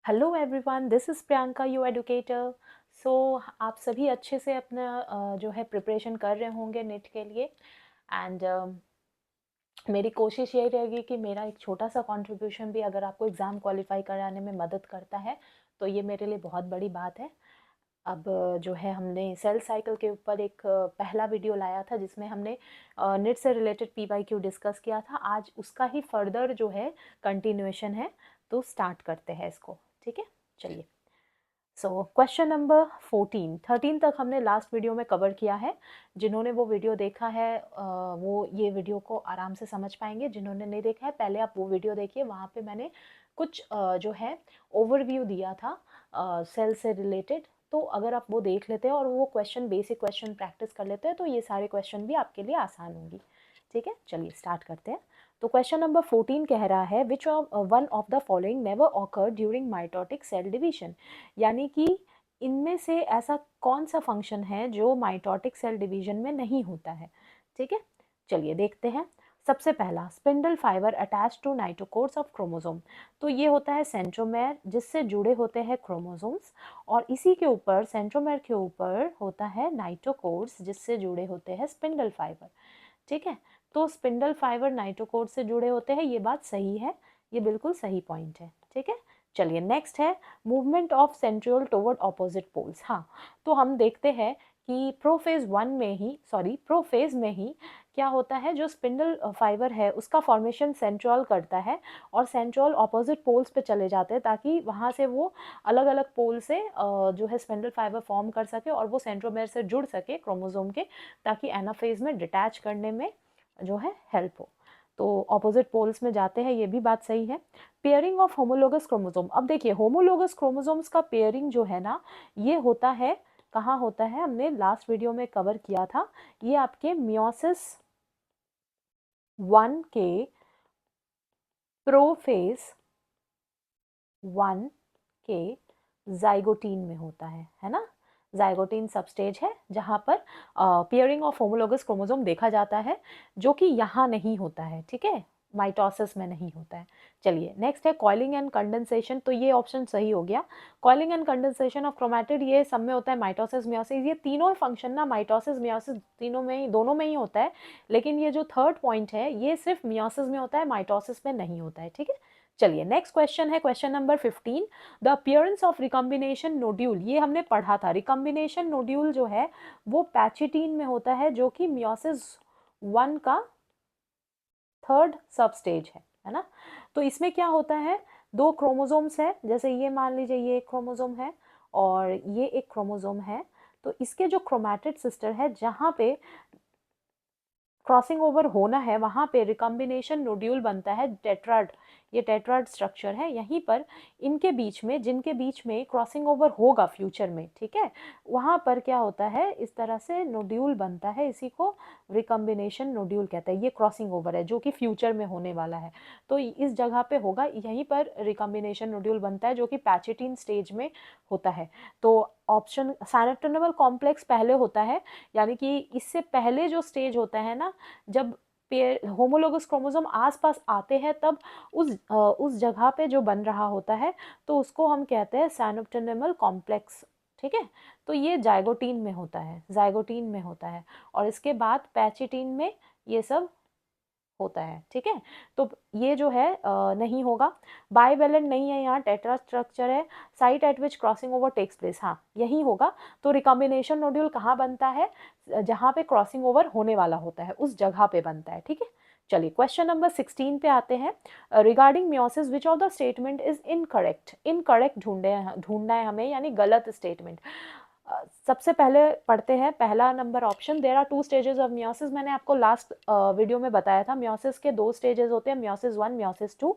Hello everyone, this is Priyanka you educator. So आप सभी अच्छे से अपना जो है प्रिपरेशन कर रहे होंगे नेट के लिए। एंड मेरी कोशिश यही रहेगी कि मेरा एक छोटा सा कंट्रीब्यूशन भी अगर आपको एग्ज़ाम क्वालिफाई कराने में मदद करता है तो ये मेरे लिए बहुत बड़ी बात है। अब जो है हमने सेल साइकिल के ऊपर एक पहला वीडियो लाया था जिसमें हमने नेट से रिलेटेड पीवाईक्यू डिस्कस किया था। आज उसका ही फर्दर जो है कंटिन्यूएशन है, तो स्टार्ट करते हैं इसको। ठीक है, चलिए। सो क्वेश्चन नंबर 13 तक हमने लास्ट वीडियो में कवर किया है। जिन्होंने वो वीडियो देखा है वो ये वीडियो को आराम से समझ पाएंगे। जिन्होंने नहीं देखा है पहले आप वो वीडियो देखिए, वहाँ पे मैंने कुछ जो है ओवरव्यू दिया था सेल से रिलेटेड। तो अगर आप वो देख लेते हैं और वो क्वेश्चन बेसिक क्वेश्चन प्रैक्टिस कर लेते हैं तो ये सारे क्वेश्चन भी आपके लिए आसान होंगी। ठीक है, चलिए स्टार्ट करते हैं। तो क्वेश्चन नंबर 14 कह रहा है which one of the following never occur during mitotic cell division, यानी कि इनमें से ऐसा कौन सा फंक्शन है जो माइटोटिक सेल डिवीजन में नहीं होता है। ठीक है, चलिए देखते हैं। सबसे पहला, spindle fibre attach to kinetochores of chromosome. तो ये होता है सेंट्रोमेर जिससे जुड़े होते हैं क्रोमोसोम्स, और इसी के ऊपर सेंट्रोमेर के ऊपर होता है नाइटोकोर्स जिससे जुड़े होते हैं स्पिंडल फाइबर। ठीक है, तो स्पिंडल फाइबर नाइटोकोर से जुड़े होते हैं, ये बात सही है, ये बिल्कुल सही पॉइंट है। ठीक है, चलिए नेक्स्ट है movement of centriole toward opposite poles. हाँ, तो हम देखते हैं कि प्रोफेज में ही क्या होता है, जो स्पिंडल फाइबर है उसका फॉर्मेशन सेंट्रियोल करता है और सेंट्रियोल ऑपोजिट पोल्स पे चले जाते हैं ताकि वहाँ से वो अलग अलग पोल से जो है स्पिंडल फाइबर फॉर्म कर सके और वो सेंट्रोमेर से जुड़ सके क्रोमोसोम के, ताकि एनाफेज में डिटैच करने में जो है हेल्प हो। तो ऑपोजिट पोल्स में जाते हैं, ये भी बात सही है। पेयरिंग ऑफ होमोलोगस क्रोमोसोम, अब देखिए होमोलोगस क्रोमोसोम्स का पेयरिंग जो है ना, ये होता है कहाँ होता है, हमने लास्ट वीडियो में कवर किया था। ये आपके मियोसिस 1 के प्रोफेज 1 के जाइगोटीन में होता है ना। जाइगोटीन सबस्टेज है जहाँ पर पेयरिंग ऑफ होमोलोगस क्रोमोसोम देखा जाता है, जो कि यहाँ नहीं होता है। ठीक है, माइटोसिस में नहीं होता है। चलिए नेक्स्ट है कॉइलिंग एंड कंडेंसेशन, तो ये ऑप्शन सही हो गया। Coiling and condensation of chromatid ये सब में होता है, माइटोसिस मियोसिस ये तीनों फंक्शन ना माइटोसिस मियोसिस तीनों में ही, दोनों में ही होता है। लेकिन ये जो थर्ड पॉइंट है ये सिर्फ मियोसिस में होता है, माइटोसिस में नहीं होता है। ठीक है, चलिए नेक्स्ट क्वेश्चन है question number 15, the appearance of recombination nodule. ये हमने पढ़ा था, रिकम्बिनेशन नोड्यूल जो है वो पैचिटीन में होता है, जो कि मियोसिस 1 का थर्ड सब स्टेज है ना। तो इसमें क्या होता है, दो क्रोमोसोम्स है, जैसे ये मान लीजिए ये एक क्रोमोसोम है और ये एक क्रोमोसोम है। तो इसके जो क्रोमैटिड सिस्टर है, जहाँ पे क्रॉसिंग ओवर होना है वहाँ पे रिकम्बिनेशन नोड्यूल बनता है, टेट्राड। ये टेट्राड स्ट्रक्चर है, यहीं पर इनके बीच में, जिनके बीच में क्रॉसिंग ओवर होगा फ्यूचर में, ठीक है, वहाँ पर क्या होता है, इस तरह से नोड्यूल बनता है, इसी को रिकम्बिनेशन नोड्यूल कहते हैं। ये क्रॉसिंग ओवर है जो कि फ्यूचर में होने वाला है, तो इस जगह पे होगा, यहीं पर रिकम्बिनेशन नोड्यूल बनता है जो कि पैचिटीन स्टेज में होता है। तो ऑप्शन साइनोटोनिमल कॉम्प्लेक्स पहले होता है, यानी कि इससे पहले जो स्टेज होता है ना, जब पेयर होमोलोगस क्रोमोसोम आसपास आते हैं, तब उस जगह पे जो बन रहा होता है तो उसको हम कहते हैं साइनोप्टेनिमल कॉम्प्लेक्स। ठीक है, तो ये जाइगोटीन में होता है, जाइगोटीन में होता है, और इसके बाद पैचिटीन में ये सब होता है। ठीक है, तो ये जो है नहीं होगा, बाइवेलेंट नहीं है, यहाँ टेट्रा स्ट्रक्चर है, site at which crossing over takes place, हाँ यही होगा। तो रिकॉम्बिनेशन नोड्यूल कहाँ बनता है, जहाँ पे क्रॉसिंग ओवर होने वाला होता है उस जगह पे बनता है। ठीक है, चलिए क्वेश्चन नंबर 16 पे आते हैं। Regarding meiosis which of the statement is incorrect, incorrect ढूंढना है हमें, यानी गलत स्टेटमेंट। सबसे पहले पढ़ते हैं पहला number option, there are two stages of meiosis. मैंने आपको लास्ट वीडियो में बताया था मियोसिस के दो स्टेजेस होते हैं, मियोसिस 1 मियोसिस 2,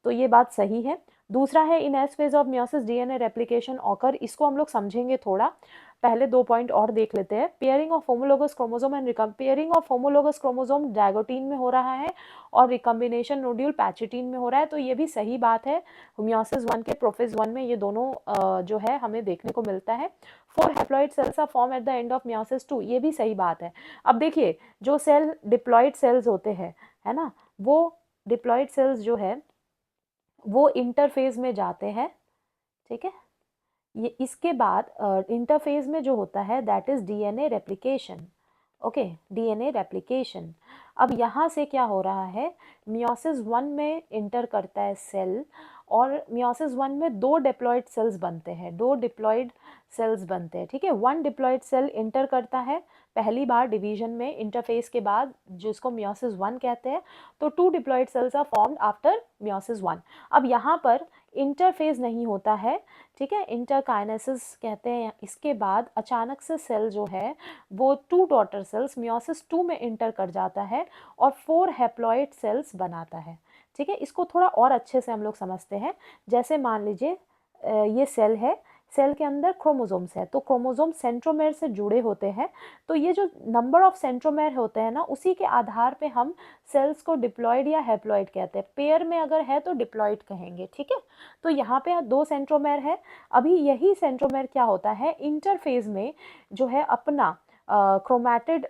तो ये बात सही है। दूसरा है in S phase of meiosis DNA replication occur, इसको हम लोग समझेंगे थोड़ा, पहले दो पॉइंट और देख लेते हैं। Pairing of homologous chromosome and pairing of homologous chromosome zygotene में हो रहा है और रिकम्बिनेशन नोड्यूल पैचिटीन में हो रहा है, तो ये भी सही बात है। मियोसिस 1 के प्रोफेज 1 में ये दोनों जो है हमें देखने को मिलता है। 4 haploid cells are form at the end of meiosis 2, ये भी सही बात है। अब देखिए जो सेल डिप्लॉइड सेल्स होते हैं, है ना, वो डिप्लॉइड सेल्स जो है वो इंटरफेज में जाते हैं, ठीक है। ये इसके बाद इंटरफेज में जो होता है that is DNA replication. Okay, DNA replication. अब यहाँ से क्या हो रहा है, मियोसिस 1 में इंटर करता है सेल, और मियोसिस 1 में 2 डिप्लॉइड सेल्स बनते हैं, 2 डिप्लॉइड सेल्स बनते हैं। ठीक है, 1 डिप्लॉइड सेल इंटर करता है पहली बार डिवीजन में इंटरफेस के बाद, जिसको मियोसिस 1 कहते हैं। तो 2 diploid cells are formed after meiosis 1। अब यहाँ पर इंटरफेज नहीं होता है, ठीक है, इंटरकाइनेसिस कहते हैं। इसके बाद अचानक से सेल जो है वो 2 डॉटर सेल्स मियोसिस 2 में इंटर कर जाता है और 4 हैप्लॉइड सेल्स बनाता है। ठीक है, इसको थोड़ा और अच्छे से हम लोग समझते हैं। जैसे मान लीजिए ये सेल है, सेल के अंदर क्रोमोसोम्स है, तो क्रोमोसोम सेंट्रोमेर से जुड़े होते हैं। तो ये जो नंबर ऑफ सेंट्रोमेर होते हैं ना, उसी के आधार पे हम सेल्स को डिप्लॉइड या हैप्लॉइड कहते हैं। पेयर में अगर है तो डिप्लॉइड कहेंगे। ठीक है, तो यहाँ पे 2 सेंट्रोमेर है। अभी यही सेंट्रोमेर क्या होता है, इंटरफेज में जो है अपना क्रोमैटिड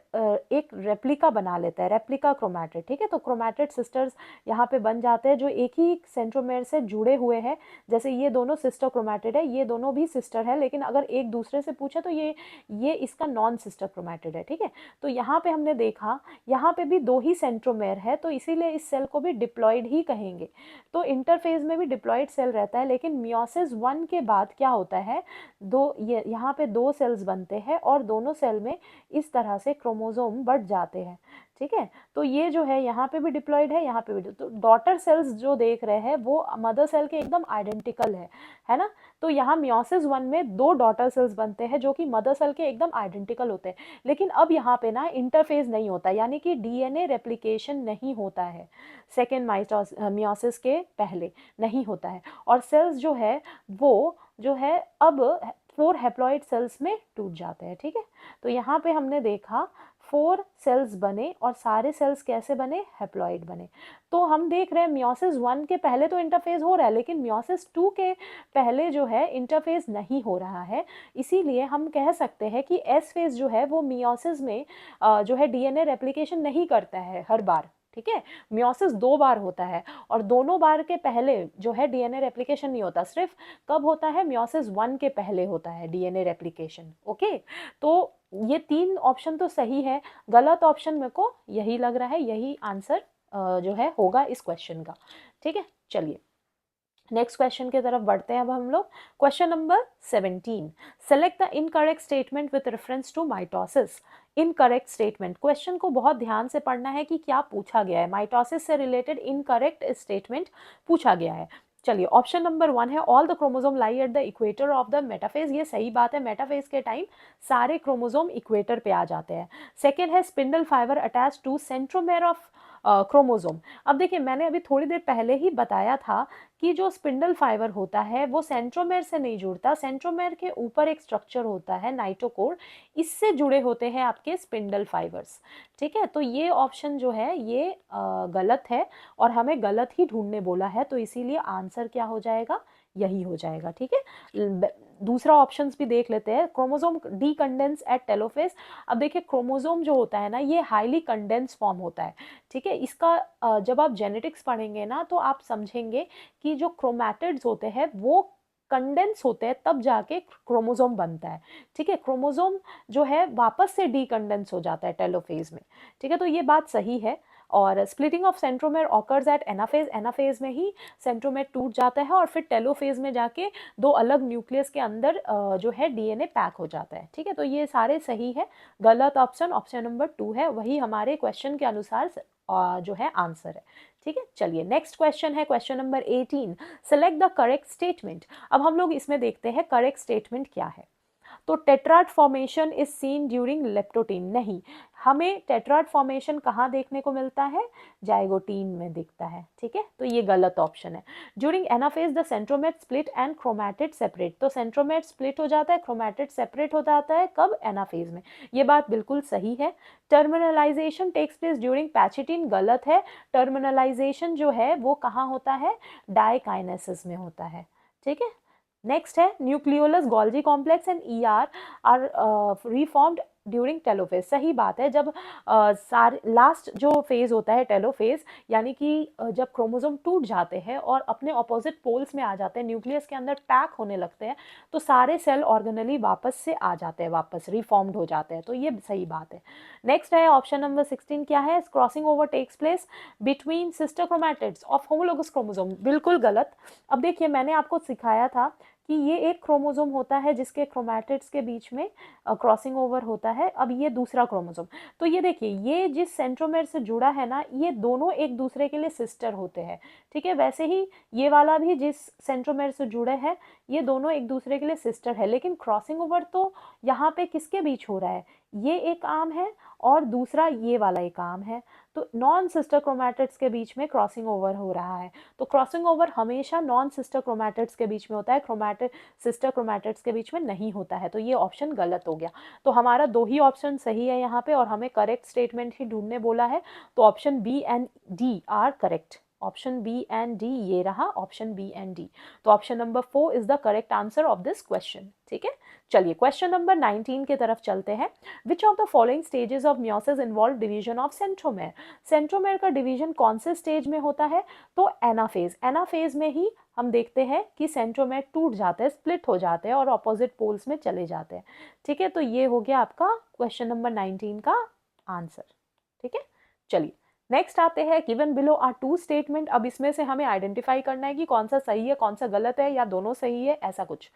एक रेप्लिका बना लेता है, रेप्लिका क्रोमैटिड। ठीक है, तो क्रोमैटिड सिस्टर्स यहाँ पे बन जाते हैं जो एक ही सेंट्रोमेर से जुड़े हुए हैं। जैसे ये दोनों सिस्टर क्रोमैटिड है, ये दोनों भी सिस्टर है, लेकिन अगर एक दूसरे से पूछे तो ये इसका नॉन सिस्टर क्रोमैटिड है। ठीक है, तो यहाँ पे हमने देखा यहाँ पे भी 2 ही सेंट्रोमेर है, तो इसीलिए इस सेल को भी डिप्लॉइड ही कहेंगे। तो इंटरफेज में भी डिप्लॉइड सेल रहता है, लेकिन मियोसिस 1 के बाद क्या होता है, ये यहाँ पे 2 सेल्स बनते हैं और दोनों सेल में इस तरह से क्रोमोसोम बढ़ जाते हैं। ठीक है, तो ये जो है यहाँ पे भी डिप्लॉइड है, यहाँ पे भी। तो डॉटर सेल्स जो देख रहे हैं वो मदर सेल के एकदम आइडेंटिकल है ना। तो यहाँ मियोसिस 1 में 2 डॉटर सेल्स बनते हैं जो कि मदर सेल के एकदम आइडेंटिकल होते हैं। लेकिन अब यहाँ पे ना इंटरफेज नहीं होता, यानी कि डीएनए रेप्लिकेशन नहीं होता है सेकेंड मियोसिस के पहले, नहीं होता है। और सेल्स जो है वो जो है अब 4 हैप्लॉइड सेल्स में टूट जाते हैं। ठीक है, तो यहाँ पे हमने देखा 4 सेल्स बने और सारे सेल्स कैसे बने, हैप्लॉइड बने। तो हम देख रहे हैं मियोसिस 1 के पहले तो इंटरफेज हो रहा है, लेकिन मियोसिस 2 के पहले जो है इंटरफेज नहीं हो रहा है। इसीलिए हम कह सकते हैं कि एस फेज जो है वो मियोसिस में जो है डीएनए रेप्लिकेशन नहीं करता है हर बार। ठीक है, मियोसिस 2 बार होता है और दोनों बार के पहले जो है डीएनए रेप्लिकेशन नहीं होता, सिर्फ कब होता है, मियोसिस 1 के पहले होता है डीएनए रेप्लिकेशन। ओके, तो ये 3 ऑप्शन तो सही है, गलत ऑप्शन मेरे को यही लग रहा है, यही आंसर जो है होगा इस क्वेश्चन का। ठीक है, चलिए नेक्स्ट क्वेश्चन की तरफ बढ़ते हैं अब हम लोग। Question number 17, select the incorrect statement with reference to mitosis. Incorrect statement, question को बहुत ध्यान से पढ़ना है कि क्या पूछा गया है। माइटोसिस से रिलेटेड इनकरेक्ट स्टेटमेंट पूछा गया है। चलिए, ऑप्शन नंबर 1 है all the chromosome lie at the equator of the metaphase. ये सही बात है, मेटाफेज के टाइम सारे क्रोमोसोम इक्वेटर पे आ जाते हैं। सेकेंड है spindle fibre attach to centromere of chromosome. अब देखिए, मैंने अभी थोड़ी देर पहले ही बताया था कि जो स्पिंडल फाइबर होता है वो सेंट्रोमेर से नहीं जुड़ता, सेंट्रोमेर के ऊपर एक स्ट्रक्चर होता है नाइटोकोर, इससे जुड़े होते हैं आपके स्पिंडल फाइबर्स। ठीक है, तो ये ऑप्शन जो है ये गलत है और हमें गलत ही ढूंढने बोला है, तो इसीलिए आंसर क्या हो जाएगा, यही हो जाएगा। ठीक है, दूसरा ऑप्शंस भी देख लेते हैं। Chromosome decondense at telophase. अब देखिए, क्रोमोसोम जो होता है ना ये हाईली कंडेंस फॉर्म होता है। ठीक है, इसका जब आप जेनेटिक्स पढ़ेंगे ना तो आप समझेंगे कि जो क्रोमैटिड्स होते हैं वो कंडेंस होते हैं, तब जाके क्रोमोसोम बनता है। ठीक है, क्रोमोसोम जो है वापस से डीकंडेंस हो जाता है टेलोफेज में। ठीक है, तो ये बात सही है। और splitting of centromere occurs eight anaphase, anaphase में ही सेंट्रोमेर टूट जाता है और फिर टेलोफेज में जाके 2 अलग न्यूक्लियस के अंदर जो है डीएनए पैक हो जाता है। ठीक है, तो ये सारे सही है। गलत ऑप्शन ऑप्शन नंबर 2 है, वही हमारे क्वेश्चन के अनुसार जो है आंसर है। ठीक है, चलिए नेक्स्ट क्वेश्चन है question number 18, select the correct statement. अब हम लोग इसमें देखते हैं करेक्ट स्टेटमेंट क्या है। तो tetrad formation is seen during leptotene, नहीं, हमें टेट्राड फॉर्मेशन कहाँ देखने को मिलता है, जाइगोटीन में दिखता है। ठीक है, तो ये गलत ऑप्शन है। During anaphase the centromere split and chromatid separate, तो सेंट्रोमेर स्प्लिट हो जाता है, क्रोमैटिड सेपरेट हो जाता है, कब, एनाफेज में। ये बात बिल्कुल सही है। टर्मिनलाइजेशन टेक्स प्लेस ड्यूरिंग पैचिटिन, गलत है। टर्मिनलाइजेशन जो है वो कहाँ होता है, डाइकाइनेसिस में होता है। ठीक है, नेक्स्ट है nucleolus Golgi complex and ER are reformed during telophase. सही बात है, जब लास्ट जो फेज होता है टेलोफेज, यानी कि जब क्रोमोसोम टूट जाते हैं और अपने ऑपोजिट पोल्स में आ जाते हैं, न्यूक्लियस के अंदर पैक होने लगते हैं, तो सारे सेल ऑर्गेनली वापस से आ जाते हैं, वापस रिफॉर्म्ड हो जाते हैं। तो ये सही बात है। नेक्स्ट है ऑप्शन नंबर 16, क्या है? Crossing over takes place between sister chromatids of homologous chromosome. बिल्कुल गलत। अब देखिए, मैंने आपको सिखाया था कि ये एक क्रोमोसोम होता है जिसके क्रोमैटिड्स के बीच में क्रॉसिंग ओवर होता है। अब ये दूसरा क्रोमोसोम, तो ये देखिए, ये जिस सेंट्रोमेर से जुड़ा है ना, ये दोनों एक दूसरे के लिए सिस्टर होते हैं, ठीक है। वैसे ही ये वाला भी जिस सेंट्रोमेर से जुड़े हैं, ये दोनों एक दूसरे के लिए सिस्टर है, लेकिन क्रॉसिंग ओवर तो यहाँ पे किसके बीच हो रहा है? ये एक आर्म है और दूसरा ये वाला एक आर्म है, तो नॉन सिस्टर क्रोमैटिड्स के बीच में क्रॉसिंग ओवर हो रहा है। तो क्रॉसिंग ओवर हमेशा नॉन सिस्टर क्रोमैटिड्स के बीच में होता है, सिस्टर क्रोमैटिड्स के बीच में नहीं होता है। तो ये ऑप्शन गलत हो गया। तो हमारा दो ही ऑप्शन सही है यहाँ पे, और हमें करेक्ट स्टेटमेंट ही ढूंढने बोला है। तो option B and D are correct. Option B and D, ये रहा ऑप्शन बी एंड डी। तो option number 4 is the correct answer of this question. ठीक है, चलिए क्वेश्चन नंबर 19 की तरफ चलते हैं। Which of the following stages of meiosis involve division of centromere? Centromere का डिवीजन कौन से स्टेज में होता है? तो एनाफेज। एनाफेज में ही हम देखते हैं कि सेंट्रोमेर टूट जाते हैं, स्प्लिट हो जाते हैं और ऑपोजिट पोल्स में चले जाते हैं। ठीक है, तो ये हो गया आपका क्वेश्चन नंबर 19 का आंसर। ठीक है, चलिए नेक्स्ट आते हैं। Given below are two statement. अब इसमें से हमें आइडेंटिफाई करना है कि कौन सा सही है, कौन सा गलत है, या दोनों सही है, ऐसा कुछ।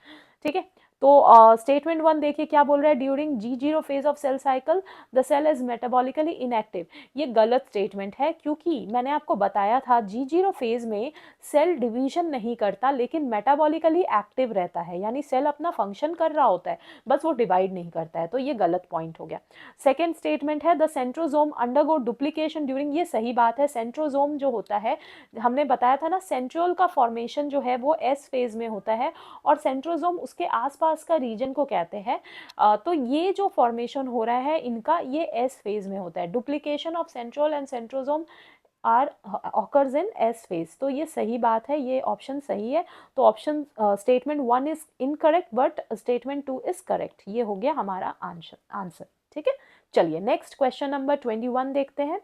ठीक है, तो स्टेटमेंट 1 देखिए क्या बोल रहा है। During G0 phase of cell cycle the cell is metabolically inactive. ये गलत स्टेटमेंट है, क्योंकि मैंने आपको बताया था G0 फेज में सेल डिवीजन नहीं करता, लेकिन मेटाबॉलिकली एक्टिव रहता है, यानी सेल अपना फंक्शन कर रहा होता है, बस वो डिवाइड नहीं करता है। तो ये गलत पॉइंट हो गया। सेकेंड स्टेटमेंट है the centrosome undergo duplication during. ये सही बात है। सेंट्रोजोम जो होता है, हमने बताया था ना, सेंट्रियोल का फॉर्मेशन जो है वो एस फेज में होता है, और सेंट्रोजोम उसके आसपास का रीजन को कहते हैं। तो ये जो फॉर्मेशन हो रहा है इनका, ये एस फेज में होता है। Duplication of centriole and centrosome are occurs in S phase. तो ये सही बात है, ये ऑप्शन सही है। तो option statement 1 is incorrect, but statement 2 is correct. ये हो गया हमारा आंसर। ठीक है, चलिए नेक्स्ट क्वेश्चन नंबर 21 देखते हैं।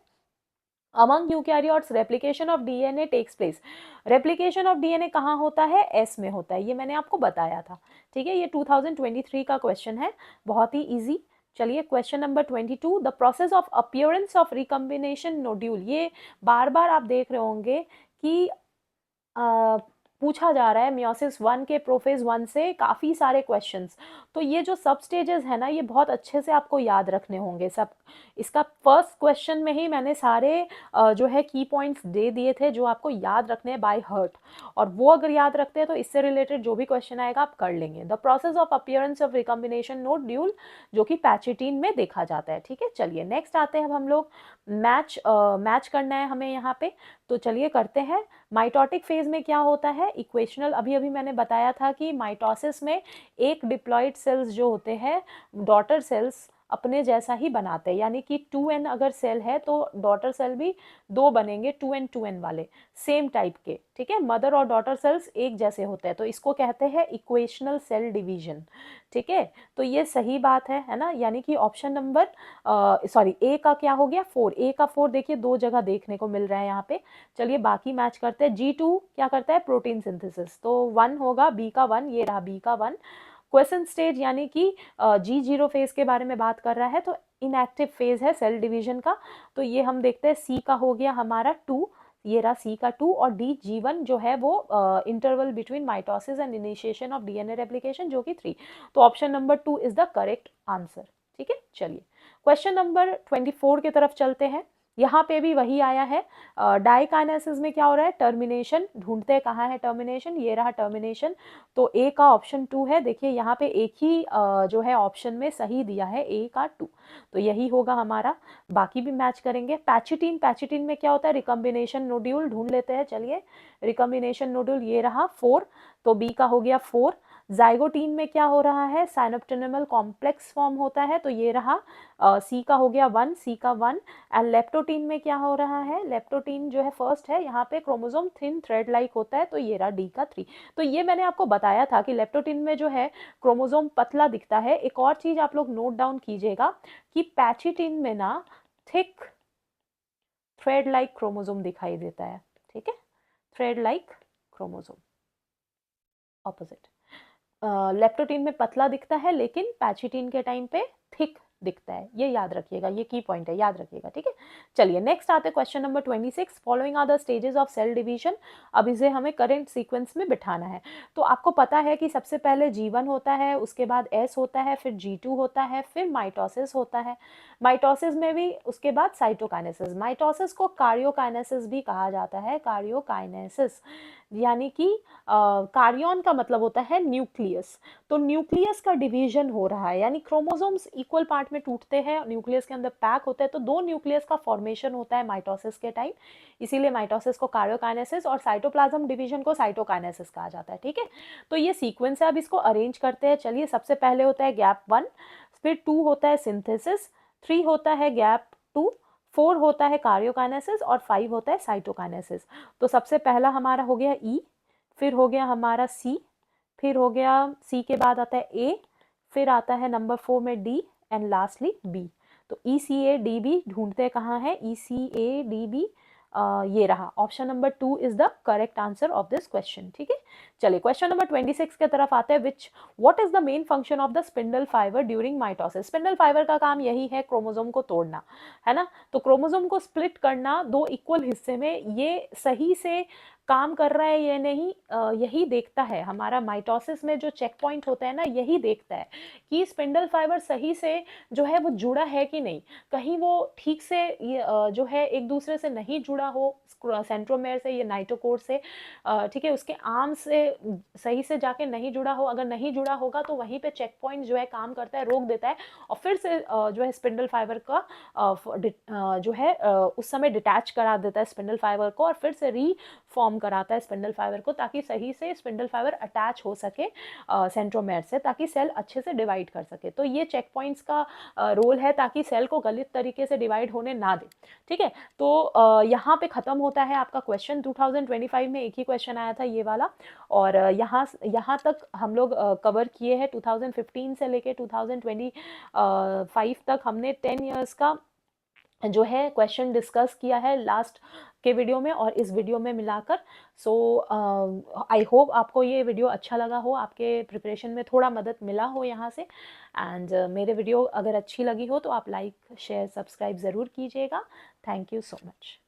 Among eukaryotes replication of DNA takes place. Replication of DNA कहाँ होता है? एस में होता है, ये मैंने आपको बताया था। ठीक है, ये 2023 का क्वेश्चन है, बहुत ही इजी। चलिए question number 22, the process of appearance of recombination nodule. ये बार बार आप देख रहे होंगे कि पूछा जा रहा है मियोसिस 1 के प्रोफेज 1 से काफ़ी सारे क्वेश्चंस। तो ये जो सब स्टेजेस है ना, ये बहुत अच्छे से आपको याद रखने होंगे सब। इसका फर्स्ट क्वेश्चन में ही मैंने सारे जो है की पॉइंट्स दे दिए थे जो आपको याद रखने हैं बाय हार्ट, और वो अगर याद रखते हैं तो इससे रिलेटेड जो भी क्वेश्चन आएगा आप कर लेंगे। The process of appearance of recombination nodule, जो कि पैचिटीन में देखा जाता है। ठीक है, चलिए नेक्स्ट आते हैं। अब हम लोग मैच करना है हमें यहाँ पे, तो चलिए करते हैं। माइटोटिक फेज में क्या होता है? इक्वेशनल। अभी अभी मैंने बताया था कि माइटोसिस में एक डिप्लॉइड सेल्स जो होते हैं, डॉटर सेल्स अपने जैसा ही बनाते हैं, यानी कि 2n अगर सेल है तो डॉटर सेल भी 2 बनेंगे, 2n वाले, सेम टाइप के। ठीक है, मदर और डॉटर सेल्स एक जैसे होते हैं, तो इसको कहते हैं इक्वेशनल सेल डिवीजन। ठीक है, तो ये सही बात है ना। यानी कि ऑप्शन नंबर सॉरी, ए का क्या हो गया? 4। ए का 4 देखिए, दो जगह देखने को मिल रहा है यहाँ पे। चलिए बाकी मैच करते हैं। G2 क्या करता है? Protein synthesis. तो 1 होगा, बी का 1, ये रहा बी का 1। क्वेश्चन स्टेज यानी कि G0 फेज के बारे में बात कर रहा है, तो इनएक्टिव फेज है सेल डिवीजन का। तो ये हम देखते हैं, सी का हो गया हमारा 2, ये रहा सी का 2, और डी G1 जो है वो interval between mitosis and initiation of DNA replication, जो कि 3। तो option number 2 is the correct answer. ठीक है, चलिए क्वेश्चन नंबर 24 की तरफ चलते हैं। यहाँ पे भी वही आया है। डाइकाइनेसिस में क्या हो रहा है? टर्मिनेशन। ढूंढते हैं कहाँ है टर्मिनेशन, ये रहा टर्मिनेशन। तो ए का ऑप्शन 2 है। देखिए यहाँ पे एक ही जो है ऑप्शन में सही दिया है, ए का 2, तो यही होगा हमारा। बाकी भी मैच करेंगे। पैचिटीन में क्या होता है? Recombination nodule. ढूंढ लेते हैं, चलिए। रिकम्बिनेशन नोड्यूल ये रहा 4, तो बी का हो गया 4। जाइगोटीन में क्या हो रहा है, साइनोप्टेनेमल कॉम्प्लेक्स फॉर्म होता है, तो ये रहा सी का हो गया 1, सी का 1। एंड लेप्टोटीन में क्या हो रहा है, लेप्टोटीन जो है फर्स्ट है, यहाँ पे क्रोमोसोम थिन थ्रेड लाइक होता है, तो ये रहा डी का 3। तो ये मैंने आपको बताया था कि लेप्टोटीन में जो है क्रोमोसोम पतला दिखता है। एक और चीज आप लोग नोट डाउन कीजिएगा कि पैचिटीन में ना थिक थ्रेड लाइक क्रोमोसोम दिखाई देता है, ठीक है, thread like chromosome opposite. Leptotene में पतला दिखता है लेकिन पैचिटीन के टाइम पे थिक दिखता है, ये याद रखिएगा, ये की पॉइंट है, याद रखिएगा, ठीक है। चलिए नेक्स्ट आते हैं question number 26, following are the stages of cell division. अब इसे हमें करंट सीक्वेंस में बिठाना है। तो आपको पता है कि सबसे पहले G1 होता है, उसके बाद S होता है, फिर G2 होता है, फिर माइटोसिस होता है। माइटोसिस में भी उसके बाद साइटोकाइनेसिस। माइटोसिस को कार्योकाइनेसिस भी कहा जाता है, कार्योकाइनेसिस, यानी कि कार्योन का मतलब होता है न्यूक्लियस। तो न्यूक्लियस का डिवीजन हो रहा है, यानी क्रोमोसोम्स इक्वल पार्ट में टूटते हैं, न्यूक्लियस के अंदर पैक होते हैं, तो दो न्यूक्लियस का फॉर्मेशन होता है माइटोसिस के टाइम। इसीलिए माइटोसिस को कार्योकाइनेसिस और साइटोप्लाज्म डिवीजन को साइटोकाइनेसिस कहा जाता है, ठीक है। तो ये सीक्वेंस है, अब इसको अरेंज करते हैं। चलिए, सबसे पहले होता है गैप 1, फिर 2 होता है सिंथेसिस, 3 होता है गैप 2, 4 होता है कार्योकाइनेसिस और 5 होता है साइटोकाइनेसिस। तो सबसे पहला हमारा हो गया ई, फिर हो गया हमारा सी, फिर हो गया सी के बाद आता है ए, फिर आता है नंबर 4 में डी एंड लास्टली बी। तो ई सी ए डी बी ढूंढते कहाँ है, ई सी ए डी बी, ये रहा option number 2 is the correct answer of this question, ठीक है। चलिए क्वेश्चन नंबर 26 के तरफ आते हैं। विच what is the main function of the spindle fibre during mitosis. Spindle fibre का काम यही है क्रोमोसोम को तोड़ना, है ना। तो क्रोमोसोम को स्प्लिट करना दो इक्वल हिस्से में, ये सही से काम कर रहा है या नहीं, यही देखता है हमारा माइटोसिस में जो चेक पॉइंट होता है ना, यही देखता है कि स्पिंडल फाइबर सही से जो है वो जुड़ा है कि नहीं, कहीं वो ठीक से जो है एक दूसरे से नहीं जुड़ा हो, सेंट्रोमेयर से या नाइटोकोर से, ठीक है, उसके आर्म से सही से जाके नहीं जुड़ा हो। अगर नहीं जुड़ा होगा तो वहीं पे चेक पॉइंट जो है काम करता है, रोक देता है और फिर से जो है स्पिंडल फाइबर का जो है उस समय डिटैच करा देता है स्पिंडल फाइबर को और फिर से रीफॉर्म कराता है स्पिंडल फाइबर को, ताकि सही से स्पिंडल फाइबर अटैच हो सके सेंट्रोमेयर से, ताकि सेल अच्छे से डिवाइड कर सके। तो ये चेक पॉइंट्स का रोल है, ताकि सेल को गलत तरीके से डिवाइड होने ना दे, ठीक है। तो यहाँ पे खत्म होता है आपका क्वेश्चन। 2025 में एक ही क्वेश्चन आया था, ये वाला, और यहाँ तक हम लोग कवर किए हैं। 2015 से लेके 2025 तक हमने 10 इयर्स का जो है क्वेश्चन डिस्कस किया है लास्ट के वीडियो में और इस वीडियो में मिलाकर। सो आई होप आपको ये वीडियो अच्छा लगा हो, आपके प्रिपरेशन में थोड़ा मदद मिला हो यहाँ से। एंड मेरे वीडियो अगर अच्छी लगी हो तो आप लाइक शेयर सब्सक्राइब ज़रूर कीजिएगा। Thank you so much.